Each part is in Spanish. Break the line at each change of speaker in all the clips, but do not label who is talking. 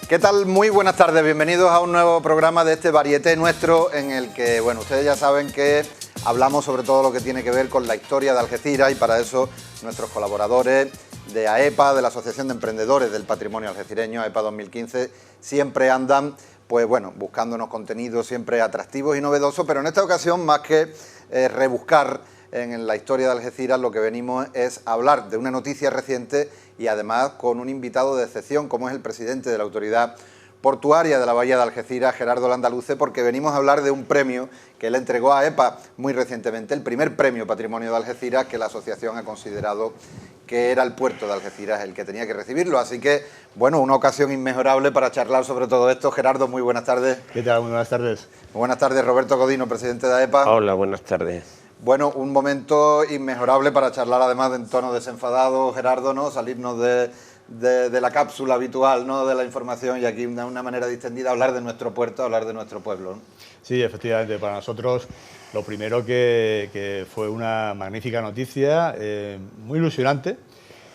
¿Qué tal? Muy buenas tardes, bienvenidos a un nuevo programa de este Varieté Nuestro, en el que, bueno, ustedes ya saben que hablamos sobre todo lo que tiene que ver con la historia de Algeciras, y para eso nuestros colaboradores de AEPA, de la Asociación de Emprendedores del Patrimonio Algecireño, AEPA 2015, siempre andan, pues bueno, buscándonos contenidos siempre atractivos y novedosos, pero en esta ocasión, más que rebuscar en la historia de Algeciras, lo que venimos es hablar de una noticia reciente y además con un invitado de excepción, como es el presidente de la Autoridad Portuaria de la Bahía de Algeciras, Gerardo Landaluce, porque venimos a hablar de un premio que le entregó a AEPA muy recientemente, el primer premio Patrimonio de Algeciras, que la asociación ha considerado que era el puerto de Algeciras el que tenía que recibirlo. Así que, bueno, una ocasión inmejorable para charlar sobre todo esto. Gerardo, muy buenas tardes.
¿Qué tal? Muy buenas tardes.
Muy buenas tardes, Roberto Godino, presidente de AEPA.
Hola, buenas tardes.
Bueno, un momento inmejorable para charlar además en tono desenfadado, Gerardo, ¿no? Salirnos de la cápsula habitual, ¿no? De la información, y aquí de una manera distendida hablar de nuestro puerto, hablar de nuestro pueblo, ¿no?
Sí, efectivamente, para nosotros lo primero que fue una magnífica noticia, muy ilusionante,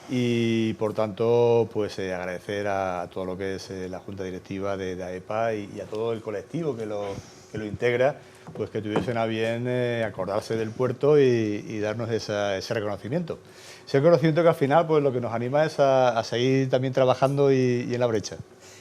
y por tanto pues agradecer a todo lo que es la Junta Directiva de AEPA y a todo el colectivo que lo integra, pues que tuviesen a bien acordarse del puerto y darnos ese reconocimiento. Ese reconocimiento que al final pues lo que nos anima es a seguir también trabajando y en la brecha.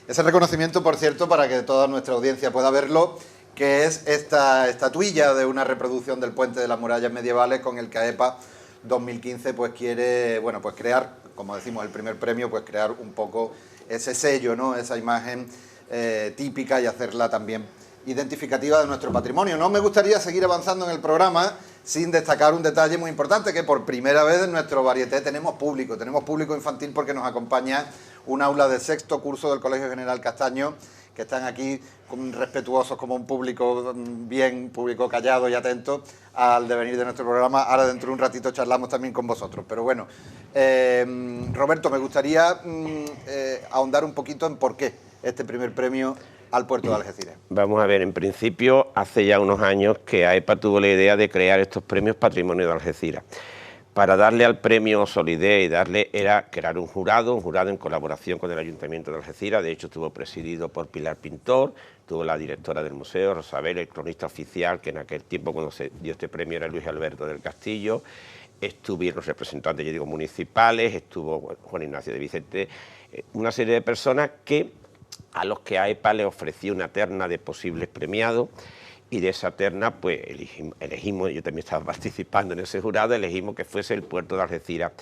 Ese reconocimiento, por cierto, para que toda nuestra audiencia pueda verlo, que es esta estatuilla de una reproducción del puente de las murallas medievales con el que AEPA 2015 pues quiere, bueno, pues crear, como decimos, el primer premio, pues crear un poco ese sello, ¿no? Esa imagen típica, y hacerla también identificativa de nuestro patrimonio. No me gustaría seguir avanzando en el programa sin destacar un detalle muy importante, que por primera vez en nuestro Varieté tenemos público infantil, porque nos acompaña un aula de sexto curso del Colegio General Castaño, que están aquí respetuosos como un público bien, público callado y atento al devenir de nuestro programa. Ahora dentro de un ratito charlamos también con vosotros, pero bueno, Roberto, me gustaría ahondar un poquito en por qué este primer premio al puerto de Algeciras.
Vamos a ver, en principio, hace ya unos años que AEPA tuvo la idea de crear estos premios Patrimonio de Algeciras. Para darle al premio solidez y era crear un jurado en colaboración con el Ayuntamiento de Algeciras. De hecho, estuvo presidido por Pilar Pintor, tuvo la directora del museo, Rosabel, el cronista oficial, que en aquel tiempo cuando se dio este premio era Luis Alberto del Castillo. Estuvieron representantes, yo digo, municipales, estuvo Juan Ignacio de Vicente, una serie de personas a los que AEPA le ofreció una terna de posibles premiados, y de esa terna pues elegimos, yo también estaba participando en ese jurado, elegimos que fuese el puerto de Algeciras.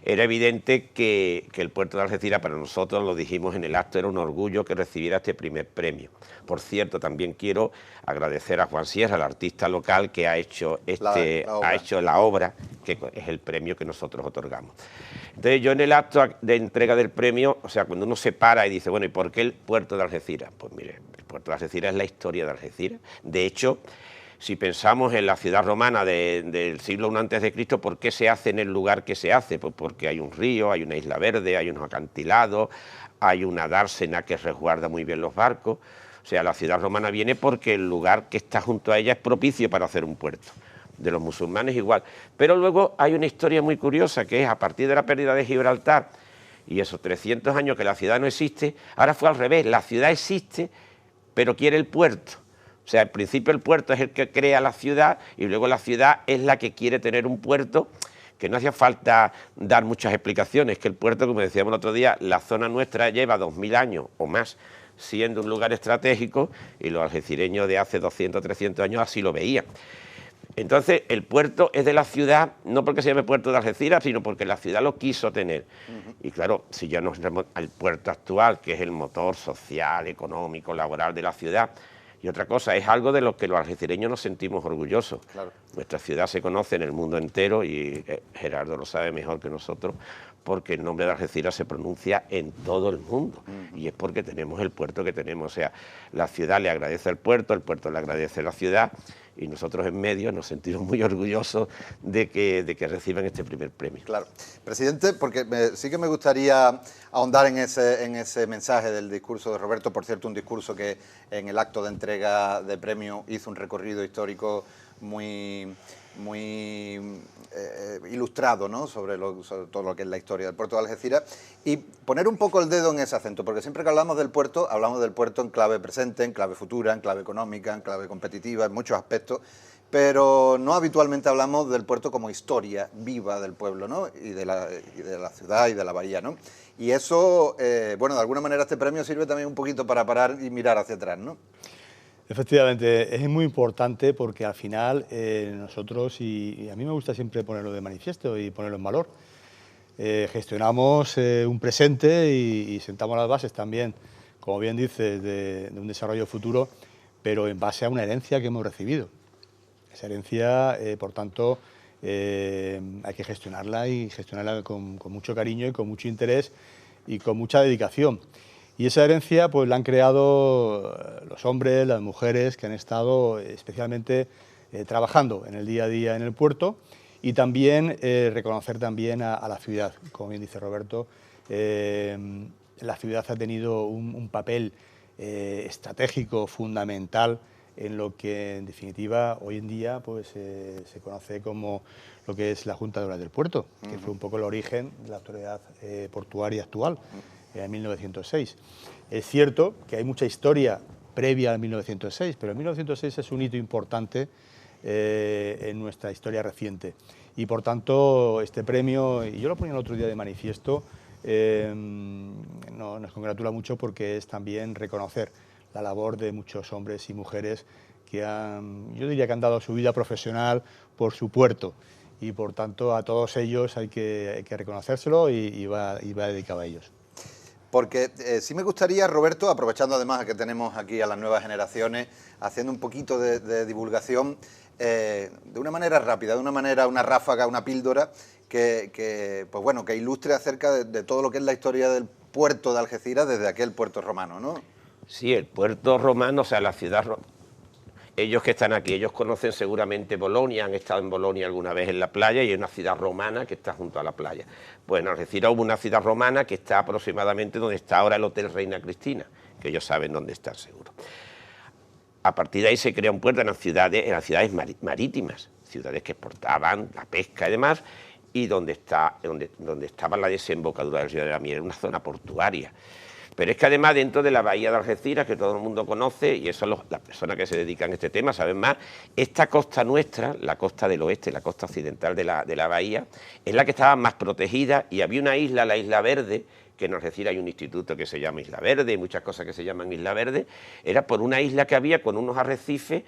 Era evidente que el puerto de Algeciras, para nosotros, lo dijimos en el acto, era un orgullo que recibiera este primer premio. Por cierto, también quiero agradecer a Juan Sierra, el artista local, que ha hecho la obra, que es el premio que nosotros otorgamos. Entonces, yo en el acto de entrega del premio, o sea, cuando uno se para y dice, bueno, ¿y por qué el puerto de Algeciras? Pues mire, el puerto de Algeciras es la historia de Algeciras. De hecho, si pensamos en la ciudad romana del siglo I a.C., ¿por qué se hace en el lugar que se hace? Pues porque hay un río, hay una isla verde, hay unos acantilados, hay una dársena que resguarda muy bien los barcos. O sea, la ciudad romana viene porque el lugar que está junto a ella es propicio para hacer un puerto. De los musulmanes igual. Pero luego hay una historia muy curiosa, que es a partir de la pérdida de Gibraltar y esos 300 años que la ciudad no existe, ahora fue al revés, la ciudad existe, pero quiere el puerto. O sea, al principio el puerto es el que crea la ciudad, y luego la ciudad es la que quiere tener un puerto, que no hacía falta dar muchas explicaciones, que el puerto, como decíamos el otro día, la zona nuestra lleva 2000 años o más siendo un lugar estratégico, y los algecireños de hace 200 o 300 años así lo veían. Entonces, el puerto es de la ciudad, no porque se llame puerto de Algeciras, sino porque la ciudad lo quiso tener. Y claro, si ya nos vemos al puerto actual, que es el motor social, económico, laboral de la ciudad, y otra cosa, es algo de lo que los algecireños nos sentimos orgullosos. Claro. Nuestra ciudad se conoce en el mundo entero, y Gerardo lo sabe mejor que nosotros, porque el nombre de Algeciras se pronuncia en todo el mundo, y es porque tenemos el puerto que tenemos. O sea, la ciudad le agradece al puerto, el puerto le agradece a la ciudad, y nosotros en medio nos sentimos muy orgullosos de que reciban este primer premio.
Claro. Presidente, porque sí que me gustaría ahondar en ese mensaje del discurso de Roberto. Por cierto, un discurso que en el acto de entrega de premio hizo un recorrido histórico muy muy ilustrado, ¿no? sobre todo lo que es la historia del puerto de Algeciras, y poner un poco el dedo en ese acento, porque siempre que hablamos del puerto en clave presente, en clave futura, en clave económica, en clave competitiva, en muchos aspectos, pero no habitualmente hablamos del puerto como historia viva del pueblo, ¿no? y de la ciudad y de la bahía, ¿no? Y eso, bueno, de alguna manera este premio sirve también un poquito para parar y mirar hacia atrás, ¿no?
Efectivamente, es muy importante porque al final nosotros, y a mí me gusta siempre ponerlo de manifiesto y ponerlo en valor, gestionamos un presente y sentamos las bases también, como bien dices, de un desarrollo futuro, pero en base a una herencia que hemos recibido. Esa herencia, por tanto, hay que gestionarla y gestionarla con mucho cariño y con mucho interés y con mucha dedicación. Y esa herencia pues la han creado los hombres, las mujeres que han estado especialmente trabajando en el día a día en el puerto, y también reconocer también a la ciudad. Como bien dice Roberto, la ciudad ha tenido un papel estratégico fundamental en lo que en definitiva hoy en día pues, se conoce como lo que es la Junta de Obras del Puerto, que fue un poco el origen de la autoridad portuaria actual. En 1906. Es cierto que hay mucha historia previa al 1906, pero el 1906 es un hito importante en nuestra historia reciente. Y por tanto, este premio, y yo lo ponía el otro día de manifiesto, nos congratula mucho porque es también reconocer la labor de muchos hombres y mujeres que yo diría que han dado su vida profesional por su puerto. Y por tanto, a todos ellos hay que reconocérselo y va dedicado a ellos.
Porque sí me gustaría, Roberto, aprovechando además a que tenemos aquí a las nuevas generaciones, haciendo un poquito de divulgación, de una manera rápida, de una manera, una ráfaga, una píldora, pues bueno, que ilustre acerca de todo lo que es la historia del puerto de Algeciras desde aquel puerto romano, ¿no?
Sí, el puerto romano, o sea, la ciudad romana. Ellos que están aquí, ellos conocen seguramente Bolonia, han estado en Bolonia alguna vez en la playa y hay una ciudad romana que está junto a la playa. Pues en Algeciras hubo una ciudad romana que está aproximadamente donde está ahora el Hotel Reina Cristina, que ellos saben dónde está seguro. A partir de ahí se crea un puerto en las ciudades marítimas, ciudades que exportaban la pesca y demás, y donde estaba la desembocadura del río de la Miel, una zona portuaria. Pero es que además dentro de la bahía de Algeciras, que todo el mundo conoce, y eso las personas que se dedican a este tema saben más, esta costa nuestra, la costa del oeste, la costa occidental de la bahía, es la que estaba más protegida, y había una isla, la Isla Verde, que en Algeciras hay un instituto que se llama Isla Verde, y muchas cosas que se llaman Isla Verde, era por una isla que había con unos arrecifes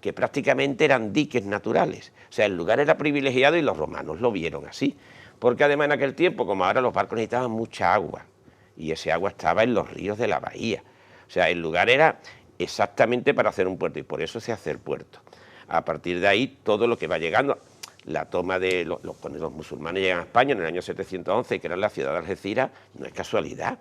que prácticamente eran diques naturales. O sea, el lugar era privilegiado y los romanos lo vieron así, porque además en aquel tiempo, como ahora, los barcos necesitaban mucha agua, y ese agua estaba en los ríos de la bahía. O sea, el lugar era exactamente para hacer un puerto, y por eso se hace el puerto. A partir de ahí, todo lo que va llegando, la toma de cuando los musulmanes llegan a España en el año 711, que era la ciudad de Algeciras, no es casualidad.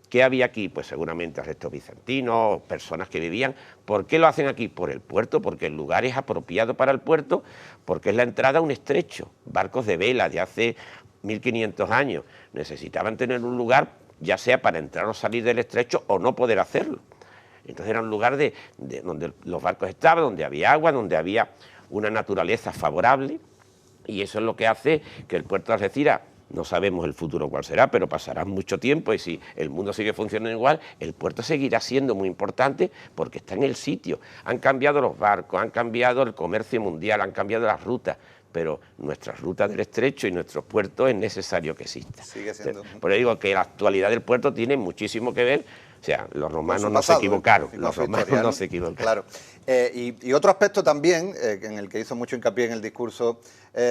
¿Qué había aquí? Pues seguramente restos bizantinos, personas que vivían. ¿Por qué lo hacen aquí? Por el puerto, porque el lugar es apropiado para el puerto, porque es la entrada a un estrecho. Barcos de vela de hace 1500 años necesitaban tener un lugar, ya sea para entrar o salir del estrecho o no poder hacerlo. Entonces era un lugar donde los barcos estaban, donde había agua, donde había una naturaleza favorable, y eso es lo que hace que el puerto de Algeciras, no sabemos el futuro cuál será, pero pasará mucho tiempo, y si el mundo sigue funcionando igual, el puerto seguirá siendo muy importante porque está en el sitio. Han cambiado los barcos, han cambiado el comercio mundial, han cambiado las rutas, pero nuestra ruta del estrecho y nuestros puertos es necesario que exista.
Sigue siendo.
Por eso digo que la actualidad del puerto tiene muchísimo que ver. O sea, los romanos no se equivocaron, los romanos no se equivocaron.
Claro. Y otro aspecto también, en el que hizo mucho hincapié en el discurso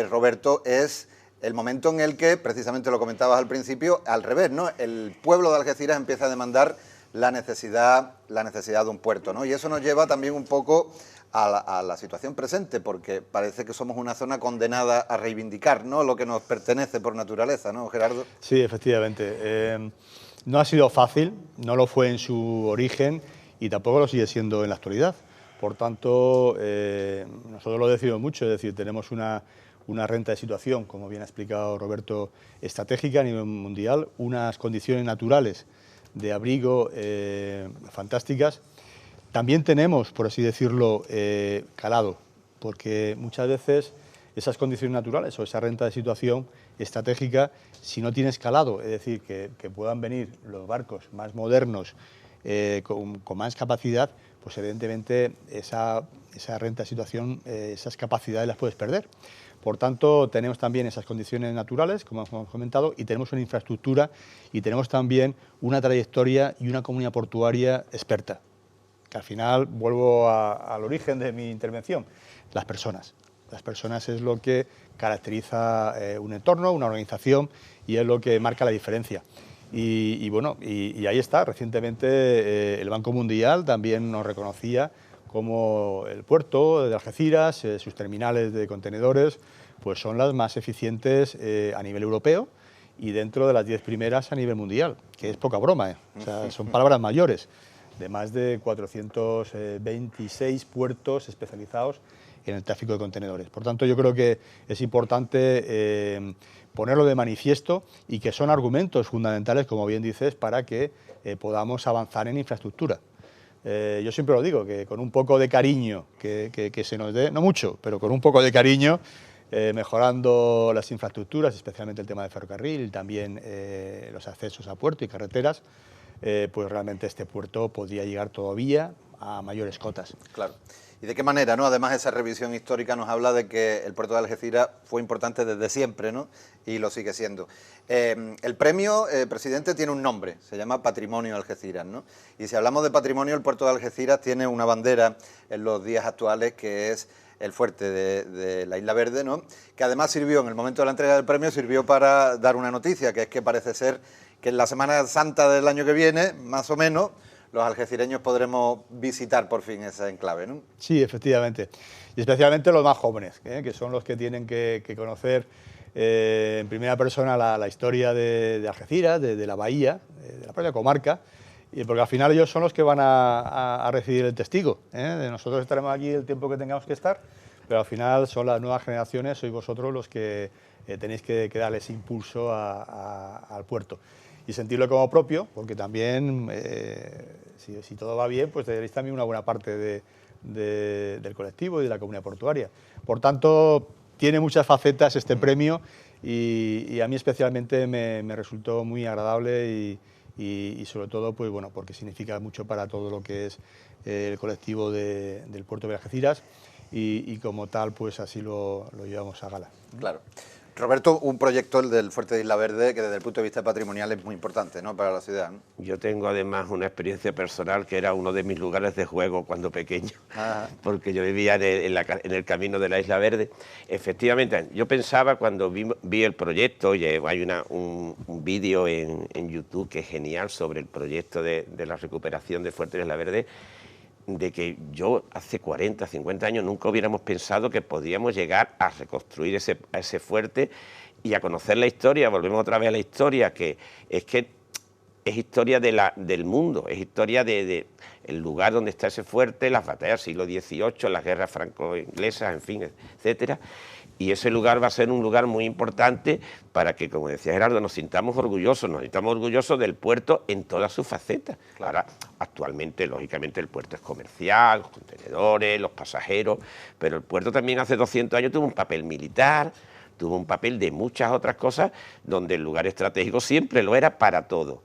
Roberto, es el momento en el que, precisamente lo comentabas al principio, al revés, ¿no? El pueblo de Algeciras empieza a demandar la necesidad de un puerto, ¿no? Y eso nos lleva también un poco a la situación presente, porque parece que somos una zona condenada a reivindicar, ¿no?, lo que nos pertenece por naturaleza, ¿no, Gerardo?
Sí, efectivamente. No ha sido fácil, no lo fue en su origen y tampoco lo sigue siendo en la actualidad. Por tanto, nosotros lo decimos mucho, es decir, tenemos una renta de situación, como bien ha explicado Roberto, estratégica a nivel mundial, unas condiciones naturales de abrigo fantásticas. También tenemos, por así decirlo, calado, porque muchas veces esas condiciones naturales o esa renta de situación estratégica, si no tiene escalado, es decir, que puedan venir los barcos más modernos, con más capacidad, pues evidentemente esa renta de situación, esas capacidades las puedes perder. Por tanto, tenemos también esas condiciones naturales, como hemos comentado, y tenemos una infraestructura y tenemos también una trayectoria y una comunidad portuaria experta, que al final vuelvo al origen de mi intervención, las personas. Las personas es lo que caracteriza un entorno, una organización, y es lo que marca la diferencia. Y bueno, y ahí está, recientemente el Banco Mundial también nos reconocía como el puerto de Algeciras, sus terminales de contenedores, pues son las más eficientes a nivel europeo y dentro de las 10 primeras a nivel mundial, que es poca broma, ¿eh? O sea, son palabras mayores, de más de 426 puertos especializados en el tráfico de contenedores. Por tanto, yo creo que es importante ponerlo de manifiesto y que son argumentos fundamentales, como bien dices, para que podamos avanzar en infraestructura. Yo siempre lo digo, que con un poco de cariño que se nos dé, no mucho, pero con un poco de cariño, mejorando las infraestructuras, especialmente el tema de ferrocarril y también los accesos a puerto y carreteras, pues realmente este puerto podría llegar todavía a mayores cotas.
Claro. ¿Y de qué manera, no? Además, esa revisión histórica nos habla de que el puerto de Algeciras fue importante desde siempre, ¿no? Y lo sigue siendo. El premio, presidente, tiene un nombre, se llama Patrimonio Algeciras, ¿no? Y si hablamos de patrimonio, el puerto de Algeciras tiene una bandera en los días actuales que es el fuerte de la Isla Verde, ¿no? Que además sirvió, en el momento de la entrega del premio, sirvió para dar una noticia, que es que parece ser que en la Semana Santa del año que viene, más o menos, los algecireños podremos visitar por fin ese enclave, ¿no?
Sí, efectivamente. Y especialmente los más jóvenes, que son los que tienen que conocer en primera persona la historia de Algeciras, de la bahía, de la propia comarca, y porque al final ellos son los que van a recibir el testigo. Nosotros estaremos aquí el tiempo que tengamos que estar, pero al final son las nuevas generaciones, sois vosotros los que tenéis que darle ese impulso al puerto. Y sentirlo como propio, porque también, si todo va bien, pues tenéis también una buena parte del colectivo y de la comunidad portuaria. Por tanto, tiene muchas facetas este premio y a mí especialmente me resultó muy agradable y sobre todo, pues bueno, porque significa mucho para todo lo que es el colectivo del puerto de Algeciras y como tal, pues así lo llevamos a gala.
Claro. Roberto, un proyecto, el del Fuerte de Isla Verde, que desde el punto de vista patrimonial es muy importante, ¿no?, para la ciudad, ¿no?
Yo tengo además una experiencia personal que era uno de mis lugares de juego cuando pequeño, porque yo vivía en el camino de la Isla Verde. Efectivamente, yo pensaba cuando vi el proyecto, y hay un vídeo en YouTube que es genial sobre el proyecto de la recuperación del Fuerte de Isla Verde, de que yo hace 40, 50 años nunca hubiéramos pensado que podíamos llegar a reconstruir ese fuerte y a conocer la historia. Volvemos otra vez a la historia, que es historia del mundo, es historia del lugar donde está ese fuerte, las batallas del siglo XVIII, las guerras franco-inglesas, en fin, etcétera. Y ese lugar va a ser un lugar muy importante para que, como decía Gerardo, nos sintamos orgullosos del puerto en todas sus facetas. Claro. Ahora, actualmente, lógicamente, el puerto es comercial, los contenedores, los pasajeros, pero el puerto también hace 200 años tuvo un papel militar, tuvo un papel de muchas otras cosas, donde el lugar estratégico siempre lo era para todo.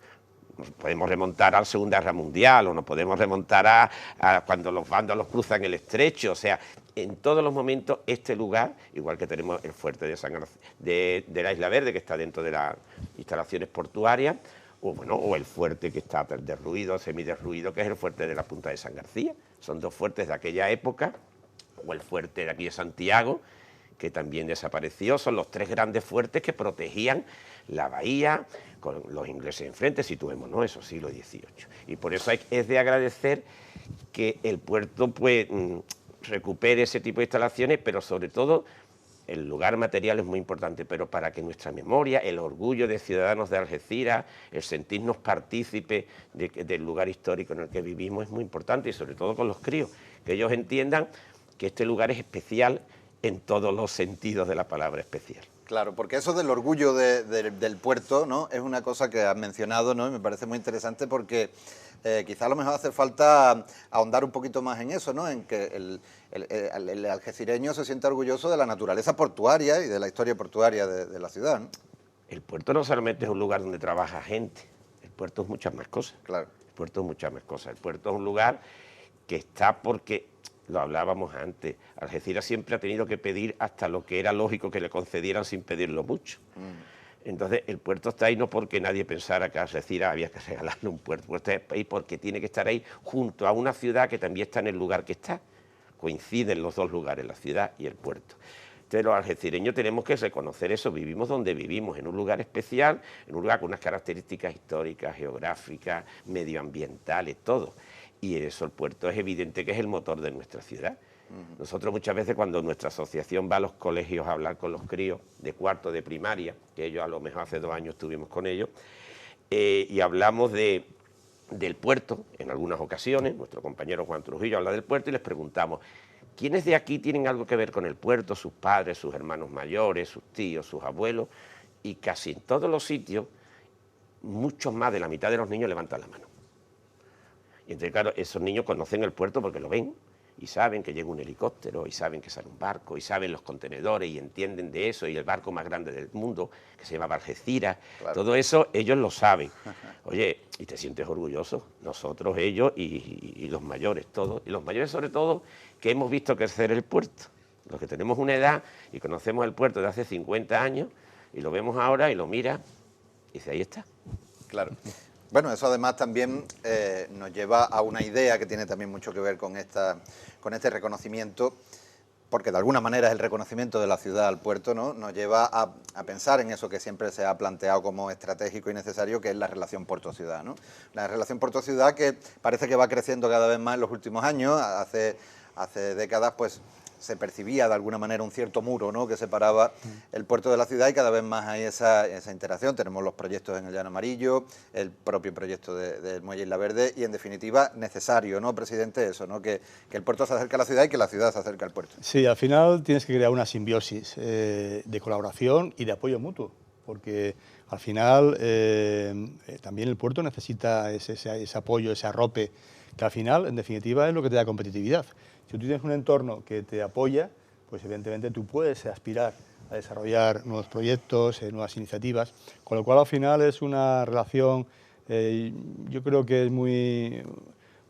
Nos podemos remontar a la Segunda Guerra Mundial o nos podemos remontar a cuando los vándalos cruzan el estrecho, o sea, en todos los momentos este lugar, igual que tenemos el fuerte de la Isla Verde, que está dentro de las instalaciones portuarias, o el fuerte que está derruido, semiderruido, que es el fuerte de la Punta de San García. Son dos fuertes de aquella época, o el fuerte de aquí de Santiago, que también desapareció. Son los tres grandes fuertes que protegían la bahía, con los ingleses enfrente, situemos, ¿no?, eso, siglo XVIII. Y por eso es de agradecer que el puerto pues recupere ese tipo de instalaciones, pero sobre todo el lugar material es muy importante, pero para que nuestra memoria, el orgullo de ciudadanos de Algeciras, el sentirnos partícipes del lugar histórico en el que vivimos es muy importante, y sobre todo con los críos, que ellos entiendan que este lugar es especial en todos los sentidos de la palabra especial.
Claro, porque eso del orgullo del puerto, ¿no?, es una cosa que has mencionado, ¿no?, y me parece muy interesante porque quizá a lo mejor hace falta ahondar un poquito más en eso, ¿no?, en que el algecireño se sienta orgulloso de la naturaleza portuaria y de la historia portuaria de la ciudad, ¿no?
El puerto no solamente es un lugar donde trabaja gente, el puerto es muchas más cosas.
Claro.
El puerto es muchas más cosas. El puerto es un lugar que está porque, lo hablábamos antes, Algeciras siempre ha tenido que pedir hasta lo que era lógico que le concedieran sin pedirlo mucho. Entonces, el puerto está ahí no porque nadie pensara que a Algeciras había que regalarle un puerto. El puerto está ahí porque tiene que estar ahí junto a una ciudad que también está en el lugar que está. Coinciden los dos lugares, la ciudad y el puerto. Entonces, los algecireños tenemos que reconocer eso, vivimos donde vivimos, en un lugar especial, en un lugar con unas características históricas, geográficas, medioambientales, todo. Y eso el puerto es evidente que es el motor de nuestra ciudad. Nosotros muchas veces cuando nuestra asociación va a los colegios a hablar con los críos de cuarto de primaria, que ellos a lo mejor hace 2 años estuvimos con ellos, y hablamos del puerto en algunas ocasiones, nuestro compañero Juan Trujillo habla del puerto y les preguntamos, ¿quiénes de aquí tienen algo que ver con el puerto? Sus padres, sus hermanos mayores, sus tíos, sus abuelos, y casi en todos los sitios, muchos más de la mitad de los niños levantan la mano. Y entonces, claro, esos niños conocen el puerto porque lo ven, y saben que llega un helicóptero, y saben que sale un barco, y saben los contenedores, y entienden de eso, y el barco más grande del mundo, que se llama Algeciras, claro. Todo eso ellos lo saben. Oye, y te sientes orgulloso, nosotros, ellos y los mayores, todos, y los mayores sobre todo, que hemos visto crecer el puerto. Los que tenemos una edad y conocemos el puerto de hace 50 años, y lo vemos ahora y lo mira, y dice, ahí está.
Claro. Bueno, eso además también nos lleva a una idea que tiene también mucho que ver con este reconocimiento, porque de alguna manera es el reconocimiento de la ciudad al puerto, ¿no? Nos lleva a pensar en eso que siempre se ha planteado como estratégico y necesario, que es la relación puerto-ciudad, ¿no? La relación puerto-ciudad que parece que va creciendo cada vez más en los últimos años. Hace décadas, pues, se percibía de alguna manera un cierto muro, ¿no?, que separaba el puerto de la ciudad, y cada vez más hay esa interacción. Tenemos los proyectos en el Llano Amarillo, el propio proyecto del Muelle Isla Verde, y en definitiva necesario, ¿no, presidente? Eso, ¿no?, que el puerto se acerque a la ciudad y que la ciudad se acerque al puerto.
Sí, al final tienes que crear una simbiosis de colaboración y de apoyo mutuo, porque al final también el puerto necesita ese apoyo, ese arrope, que al final, en definitiva, es lo que te da competitividad. Si tú tienes un entorno que te apoya, pues evidentemente tú puedes aspirar a desarrollar nuevos proyectos, nuevas iniciativas, con lo cual al final es una relación, yo creo que es muy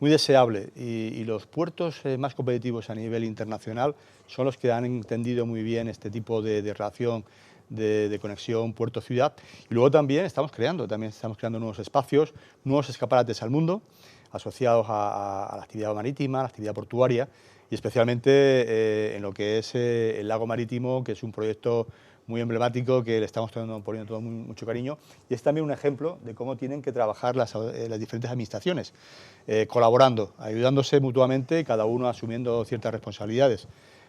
deseable, y los puertos más competitivos a nivel internacional son los que han entendido muy bien este tipo de relación de conexión puerto-ciudad. Y luego también estamos creando nuevos espacios, nuevos escaparates al mundo, asociados a la actividad marítima, a la actividad portuaria, y especialmente en lo que es el lago marítimo, que es un proyecto muy emblemático que le estamos poniendo todo mucho cariño, y es también un ejemplo de cómo tienen que trabajar las diferentes administraciones, colaborando, ayudándose mutuamente, cada uno asumiendo ciertas responsabilidades.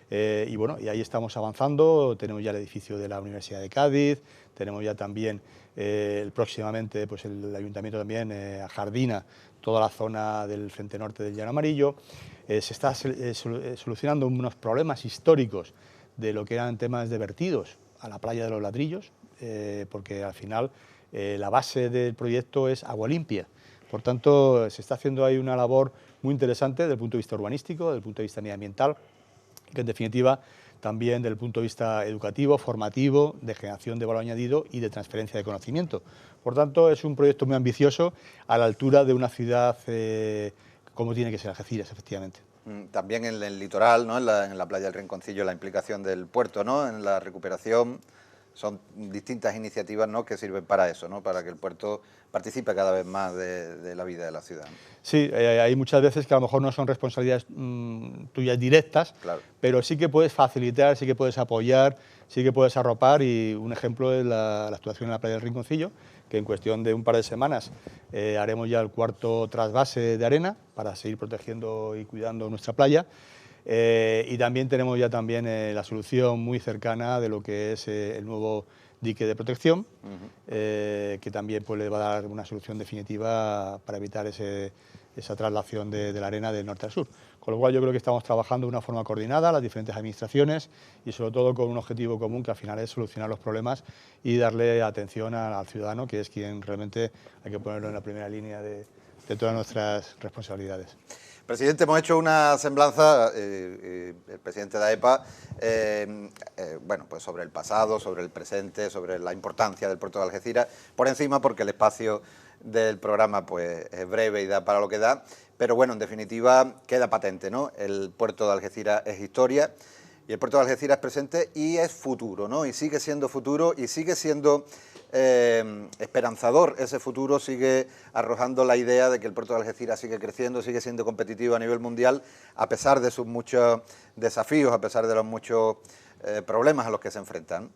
Y bueno, y ahí estamos avanzando. Tenemos ya el edificio de la Universidad de Cádiz, tenemos ya también próximamente, pues el Ayuntamiento también ajardina toda la zona del frente norte del Llano Amarillo. Se está solucionando unos problemas históricos de lo que eran temas de vertidos a la playa de los Ladrillos, porque al final la base del proyecto es agua limpia. Por tanto, se está haciendo ahí una labor muy interesante desde el punto de vista urbanístico, desde el punto de vista medioambiental, que en definitiva también desde el punto de vista educativo, formativo, de generación de valor añadido y de transferencia de conocimiento. Por tanto, es un proyecto muy ambicioso, a la altura de una ciudad como tiene que ser Algeciras, efectivamente.
También en el litoral, ¿no?, en la playa del Rinconcillo, la implicación del puerto, ¿no?, en la recuperación. Son distintas iniciativas, ¿no?, que sirven para eso, ¿no?, para que el puerto participe cada vez más de la vida de la ciudad, ¿no?
Sí, hay muchas veces que a lo mejor no son responsabilidades tuyas directas, claro, pero sí que puedes facilitar, sí que puedes apoyar, sí que puedes arropar, y un ejemplo es la actuación en la playa del Rinconcillo, que en cuestión de un par de semanas haremos ya el 4.º trasvase de arena para seguir protegiendo y cuidando nuestra playa. Y también tenemos ya la solución muy cercana de lo que es el nuevo dique de protección, que también pues, le va a dar una solución definitiva para evitar ese esa traslación de la arena del norte al sur. Con lo cual yo creo que estamos trabajando de una forma coordinada, las diferentes administraciones y sobre todo con un objetivo común que al final es solucionar los problemas y darle atención al ciudadano, que es quien realmente hay que ponerlo en la primera línea de todas nuestras responsabilidades.
Presidente, hemos hecho una semblanza, el presidente de AEPA, bueno, pues sobre el pasado, sobre el presente, sobre la importancia del puerto de Algeciras, por encima porque el espacio del programa pues es breve y da para lo que da, pero bueno, en definitiva queda patente, ¿no? El puerto de Algeciras es historia y el puerto de Algeciras es presente y es futuro, ¿no? Y sigue siendo futuro y sigue siendo esperanzador. Ese futuro sigue arrojando la idea de que el puerto de Algeciras sigue creciendo, sigue siendo competitivo a nivel mundial, a pesar de sus muchos desafíos, a pesar de los muchos problemas a los que se enfrentan.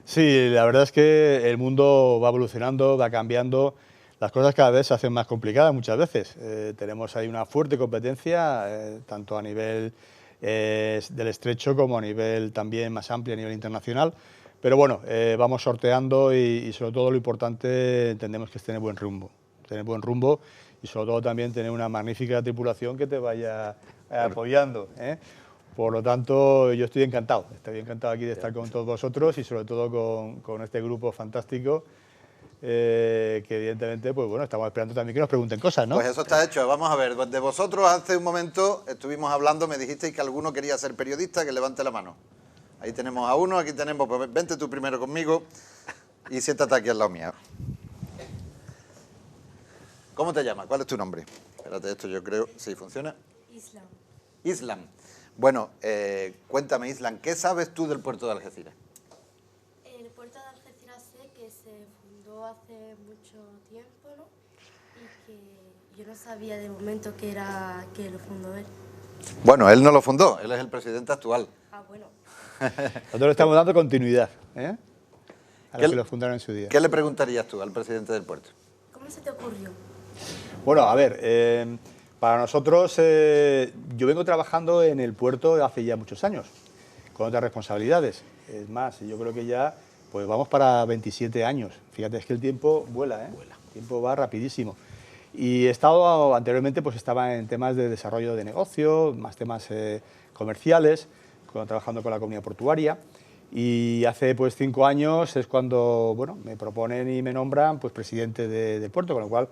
Sí, la verdad es que el mundo va evolucionando, va cambiando. Las cosas cada vez se hacen más complicadas muchas veces. Tenemos ahí una fuerte competencia, tanto a nivel del estrecho como a nivel también más amplio, a nivel internacional. Pero bueno, vamos sorteando y sobre todo lo importante entendemos que es tener buen rumbo y sobre todo también tener una magnífica tripulación que te vaya apoyando, ¿eh? Por lo tanto, yo estoy encantado aquí de estar con todos vosotros y sobre todo con este grupo fantástico. Que evidentemente, pues bueno, estamos esperando también que nos pregunten cosas, ¿no?
Pues eso está hecho. Vamos a ver, de vosotros hace un momento estuvimos hablando, me dijisteis que alguno quería ser periodista, que levante la mano. Ahí tenemos a uno, aquí tenemos, pues vente tú primero conmigo y siéntate aquí al lado mío. ¿Cómo te llamas? ¿Cuál es tu nombre? Espérate, esto yo creo, sí, ¿funciona?
Islam.
Islam. Bueno, cuéntame, Islam, ¿qué sabes tú del puerto de Algeciras?
El puerto de Algeciras sé que se fundó hace mucho tiempo, ¿no? Y que yo no sabía de momento que lo fundó él.
Bueno, él no lo fundó, él es el presidente actual.
Ah, bueno.
Nosotros le estamos dando continuidad, ¿eh? A los que lo fundaron en su día.
¿Qué le preguntarías tú al presidente del puerto?
¿Cómo se te ocurrió?
Bueno, a ver, para nosotros, yo vengo trabajando en el puerto hace ya muchos años, con otras responsabilidades. Es más, yo creo que ya pues vamos para 27 años. Fíjate, es que el tiempo vuela, ¿eh? El tiempo va rapidísimo. Y he estado, anteriormente, pues estaba en temas de desarrollo de negocio, más temas comerciales, trabajando con la comunidad portuaria. Y hace pues 5 años es cuando, bueno, me proponen y me nombran pues presidente del puerto, con lo cual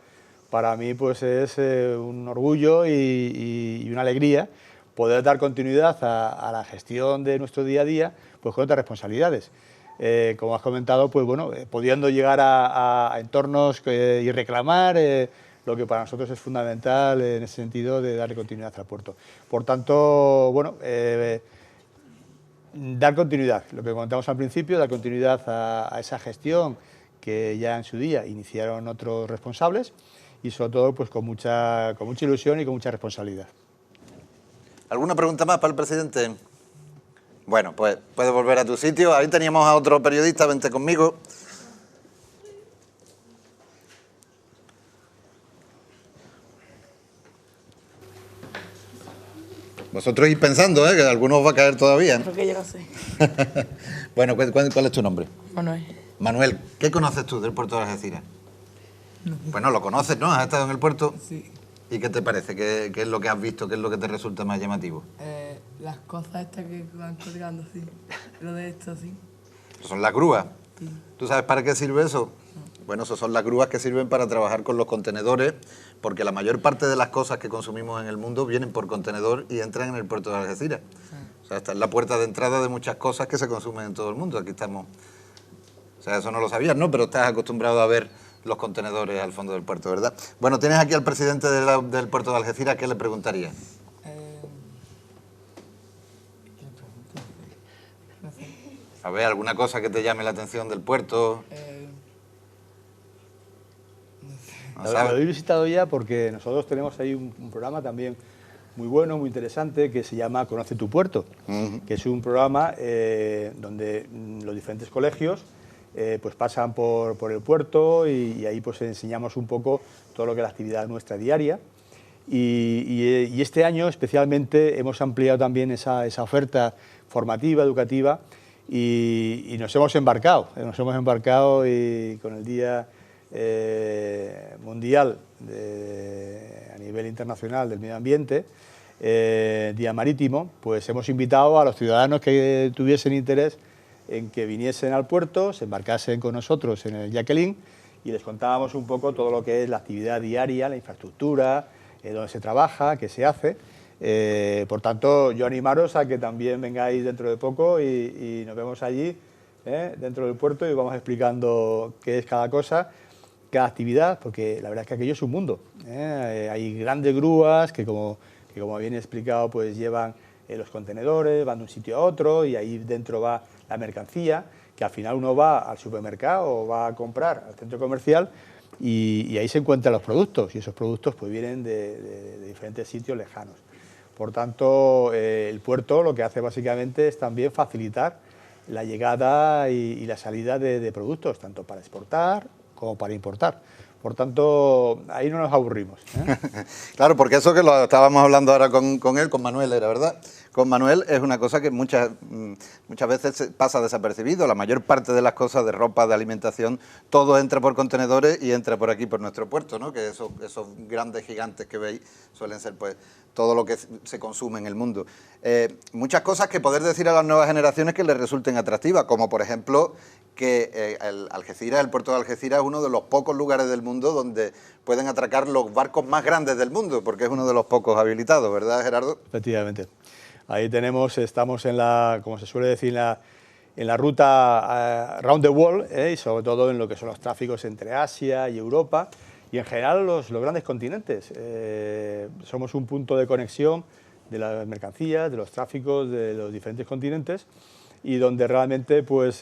para mí pues es un orgullo y una alegría poder dar continuidad a la gestión de nuestro día a día pues con otras responsabilidades. Como has comentado, pues bueno, pudiendo llegar a entornos y reclamar lo que para nosotros es fundamental en ese sentido de darle continuidad al puerto. Por tanto, bueno, dar continuidad, lo que comentamos al principio, dar continuidad a esa gestión que ya en su día iniciaron otros responsables y sobre todo pues con mucha ilusión y con mucha responsabilidad.
¿Alguna pregunta más para el presidente? Bueno, pues puedes volver a tu sitio. Ahí teníamos a otro periodista, vente conmigo. Vosotros ir pensando, que algunos va a caer todavía.
Porque yo no sé.
Bueno, ¿cuál es tu nombre?
Manuel.
Manuel, ¿qué conoces tú del puerto de Algeciras? Bueno, lo conoces, ¿no? ¿Has estado en el puerto?
Sí.
¿Y qué te parece? ¿Qué es lo que has visto? ¿Qué es lo que te resulta más llamativo?
Las cosas estas que van colgando, sí. Lo de esto, sí.
Son las grúas.
Sí.
¿Tú sabes para qué sirve eso? Bueno, eso son las grúas que sirven para trabajar con los contenedores, porque la mayor parte de las cosas que consumimos en el mundo vienen por contenedor y entran en el puerto de Algeciras. O sea, esta es la puerta de entrada de muchas cosas que se consumen en todo el mundo. Aquí estamos. O sea, eso no lo sabías, ¿no? Pero estás acostumbrado a ver los contenedores al fondo del puerto, ¿verdad? Bueno, tienes aquí al presidente del puerto de Algeciras, ¿qué le preguntarías?
No sé.
A ver, ¿alguna cosa que te llame la atención del puerto? ¿No
Lo
sabes?
he visitado ya porque nosotros tenemos ahí un programa también muy bueno, muy interesante, que se llama Conoce tu puerto, que es un programa donde los diferentes colegios pues pasan por el puerto y ahí pues enseñamos un poco todo lo que es la actividad nuestra diaria. Y este año especialmente hemos ampliado también esa oferta formativa, educativa, y nos hemos embarcado y con el día mundial a nivel internacional del medio ambiente, Día Marítimo, pues hemos invitado a los ciudadanos que tuviesen interés en que viniesen al puerto, se embarcasen con nosotros en el Jacqueline y les contábamos un poco todo lo que es la actividad diaria, la infraestructura, dónde se trabaja, qué se hace. Por tanto, yo animaros a que también vengáis dentro de poco y nos vemos allí, dentro del puerto, y vamos explicando qué es cada cosa, cada actividad, porque la verdad es que aquello es un mundo. Hay grandes grúas que como bien he explicado, pues llevan los contenedores, van de un sitio a otro y ahí dentro va la mercancía, que al final uno va al supermercado o va a comprar al centro comercial y ahí se encuentran los productos, y esos productos pues vienen de diferentes sitios lejanos. Por tanto, el puerto lo que hace básicamente es también facilitar la llegada y la salida de productos, tanto para exportar como para importar. Por tanto, ahí no nos aburrimos.
Claro, porque eso que lo estábamos hablando ahora con él, con Manuel, era verdad. Con Manuel es una cosa que muchas veces pasa desapercibido. La mayor parte de las cosas de ropa, de alimentación, todo entra por contenedores y entra por aquí, por nuestro puerto, ¿no? Que esos grandes gigantes que veis suelen ser pues todo lo que se consume en el mundo. Muchas cosas que poder decir a las nuevas generaciones que les resulten atractivas, como por ejemplo que el puerto de Algeciras es uno de los pocos lugares del mundo donde pueden atracar los barcos más grandes del mundo, porque es uno de los pocos habilitados, ¿verdad, Gerardo?
Efectivamente. Ahí estamos en la, como se suele decir, en la ruta round the world, y sobre todo en lo que son los tráficos entre Asia y Europa, y en general los grandes continentes. Somos un punto de conexión de las mercancías, de los tráficos de los diferentes continentes, y donde realmente pues,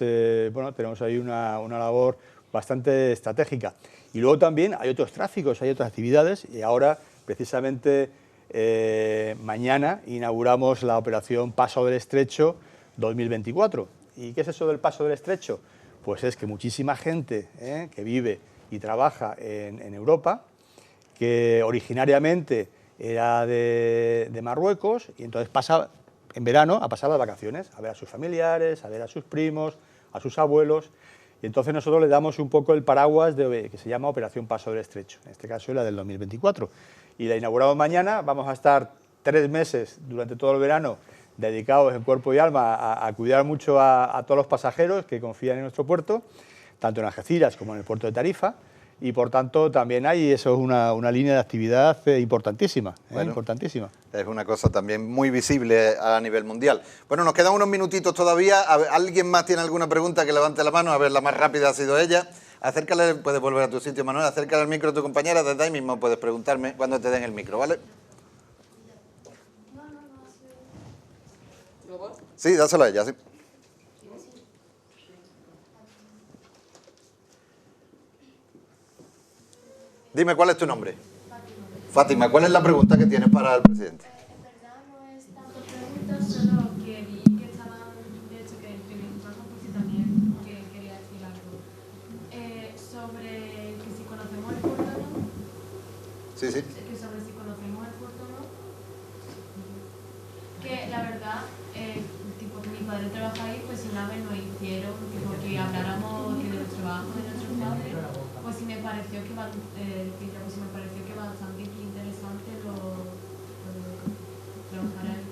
bueno, tenemos ahí una labor bastante estratégica. Y luego también hay otros tráficos, hay otras actividades, y ahora precisamente mañana inauguramos la operación Paso del Estrecho 2024. ¿Y qué es eso del Paso del Estrecho? Pues es que muchísima gente que vive y trabaja en Europa, que originariamente era de Marruecos, y entonces pasa en verano a pasar las vacaciones, a ver a sus familiares, a ver a sus primos, a sus abuelos, y entonces nosotros le damos un poco el paraguas que se llama Operación Paso del Estrecho, en este caso es la del 2024, y la inauguramos mañana. Vamos a estar 3 meses durante todo el verano dedicados en cuerpo y alma a cuidar mucho a todos los pasajeros que confían en nuestro puerto, tanto en Algeciras como en el puerto de Tarifa, y por tanto también hay eso es una línea de actividad importantísima,
bueno,
importantísima.
Es una cosa también muy visible a nivel mundial. Bueno, nos quedan unos minutitos todavía. ¿Alguien más tiene alguna pregunta? Que levante la mano. A ver, la más rápida ha sido ella. Acércale, puedes volver a tu sitio, Manuel, acércale al micro a tu compañera, desde ahí mismo puedes preguntarme cuando te den el micro, ¿vale? Sí, dáselo a ella, sí. Dime, ¿cuál es tu nombre? Fátima, ¿cuál es la pregunta que tienes para el presidente?
En verdad no es tanto preguntas, solo que vi que estaban, de hecho, que preguntaban por si también que quería decir algo. Sobre que si conocemos el puerto o no.
Sí, sí.
Que sobre si conocemos el puerto o no. Que la verdad, tipo, mi padre trabaja ahí, pues sin nave nos hicieron, porque habláramos de los trabajos de nuestros padres, pues sí me pareció que bastante interesante lo trabajar ahí.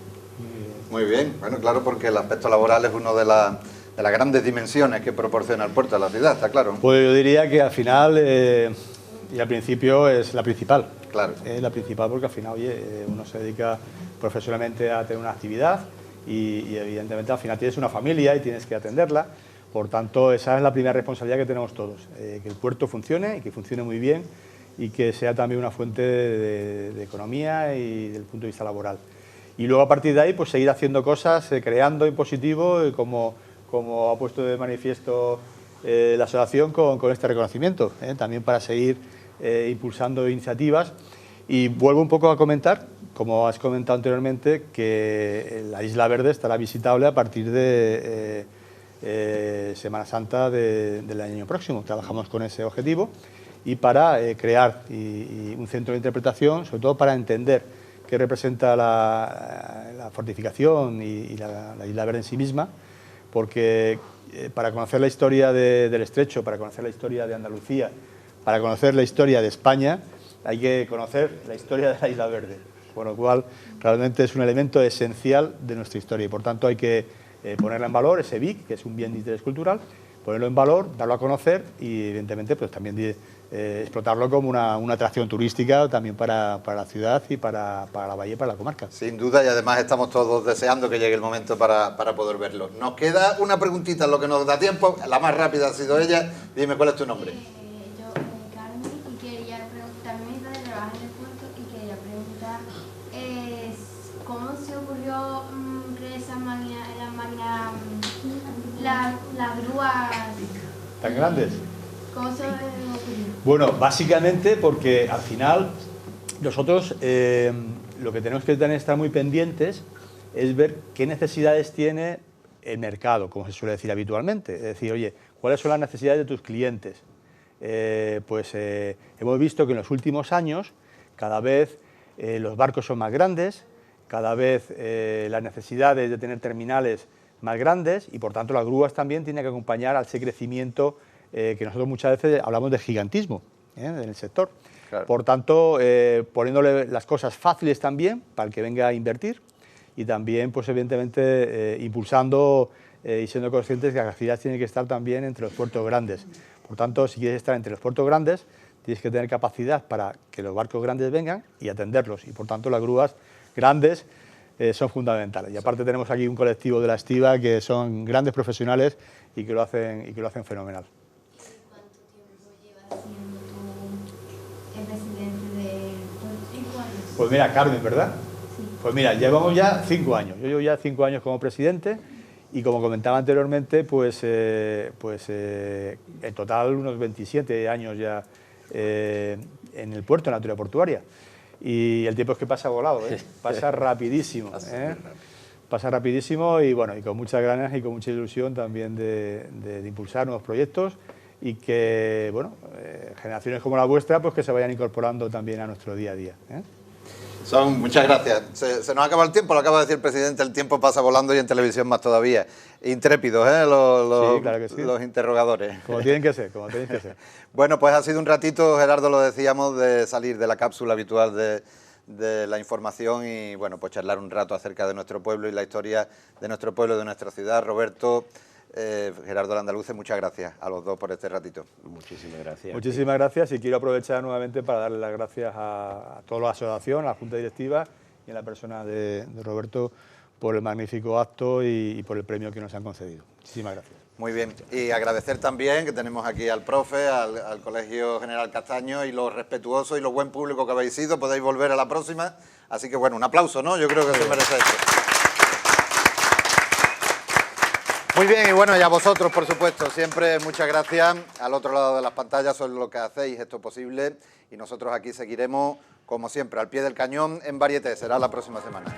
Muy bien, bueno, claro, porque el aspecto laboral es una de las grandes dimensiones que proporciona el puerto a la ciudad, está claro.
Pues yo diría que al final y al principio es la principal.
Claro.
Es la principal porque al final, oye, uno se dedica profesionalmente a tener una actividad y evidentemente al final tienes una familia y tienes que atenderla. Por tanto, esa es la primera responsabilidad que tenemos todos, que el puerto funcione y que funcione muy bien y que sea también una fuente de economía y del punto de vista laboral. Y luego a partir de ahí pues seguir haciendo cosas, creando en positivo, como ha puesto de manifiesto la asociación con este reconocimiento, también para seguir impulsando iniciativas. Y vuelvo un poco a comentar, como has comentado anteriormente, que la Isla Verde estará visitable a partir de Semana Santa del año próximo. Trabajamos con ese objetivo y para crear un centro de interpretación, sobre todo para entender qué representa la fortificación y la Isla Verde en sí misma, porque para conocer la historia del Estrecho, para conocer la historia de Andalucía, para conocer la historia de España hay que conocer la historia de la Isla Verde, con lo cual realmente es un elemento esencial de nuestra historia y por tanto hay que ponerla en valor, ese BIC, que es un bien de interés cultural, ponerlo en valor, darlo a conocer y evidentemente pues también explotarlo como una atracción turística también para la ciudad y para la bahía y para la comarca.
Sin duda, y además estamos todos deseando que llegue el momento para poder verlo. Nos queda una preguntita en lo que nos da tiempo, la más rápida ha sido ella. Dime, ¿cuál es tu nombre?
Yo, Carmen, y quería preguntar, mi hija trabaja en el puerto y quería preguntar cómo se ocurrió crear esa máquina, la grúa.
¿Tan grandes?
¿Cómo se ocurrió?
Bueno, básicamente porque al final nosotros lo que tenemos que estar muy pendientes es ver qué necesidades tiene el mercado, como se suele decir habitualmente. Es decir, oye, ¿cuáles son las necesidades de tus clientes? Hemos visto que en los últimos años cada vez los barcos son más grandes, cada vez las necesidades de tener terminales más grandes y por tanto las grúas también tienen que acompañar a ese crecimiento que nosotros muchas veces hablamos de gigantismo en el sector. Claro. Por tanto, poniéndole las cosas fáciles también para el que venga a invertir y también, pues evidentemente, impulsando y siendo conscientes que las actividades tienen que estar también entre los puertos grandes. Por tanto, si quieres estar entre los puertos grandes, tienes que tener capacidad para que los barcos grandes vengan y atenderlos. Y por tanto, las grúas grandes son fundamentales. Y aparte tenemos aquí un colectivo de la Estiva que son grandes profesionales y que lo hacen fenomenal.
¿Cuánto tiempo llevas siendo tú el presidente del puerto? 5 años.
Pues mira, Carmen, ¿verdad?
Sí.
Pues mira, llevamos ya 5 años. Yo llevo ya 5 años como presidente y como comentaba anteriormente, en total unos 27 años ya en el puerto, en la autoridad portuaria. Y el tiempo es que pasa volado, pasa rapidísimo. Pasa rapidísimo y bueno, y con muchas ganas y con mucha ilusión también de impulsar nuevos proyectos y que, bueno, generaciones como la vuestra, pues que se vayan incorporando también a nuestro día a día.
Muchas gracias. Se nos acaba el tiempo, lo acaba de decir el presidente, el tiempo pasa volando y en televisión más todavía. Intrépidos,
Sí, claro que sí.
Los interrogadores.
Como tienen que ser, como tienen que ser.
Bueno, pues ha sido un ratito, Gerardo, lo decíamos, de salir de la cápsula habitual de la información y, bueno, pues charlar un rato acerca de nuestro pueblo y la historia de nuestro pueblo y de nuestra ciudad. Roberto, Gerardo Landaluce, muchas gracias a los dos por este ratito.
Muchísimas gracias.
Muchísimas gracias y quiero aprovechar nuevamente para darle las gracias a toda la asociación, a la Junta Directiva y a la persona de Roberto por el magnífico acto y por el premio que nos han concedido. Muchísimas gracias.
Muy bien, y agradecer también que tenemos aquí al profe, al Colegio General Castaño y lo respetuoso y lo buen público que habéis sido. Podéis volver a la próxima, así que bueno, un aplauso, ¿no? Yo creo que se merece esto. Muy bien, y bueno, y a vosotros, por supuesto, siempre muchas gracias. Al otro lado de las pantallas sois lo que hacéis esto posible y nosotros aquí seguiremos, como siempre, al pie del cañón en Varieté. Será la próxima semana.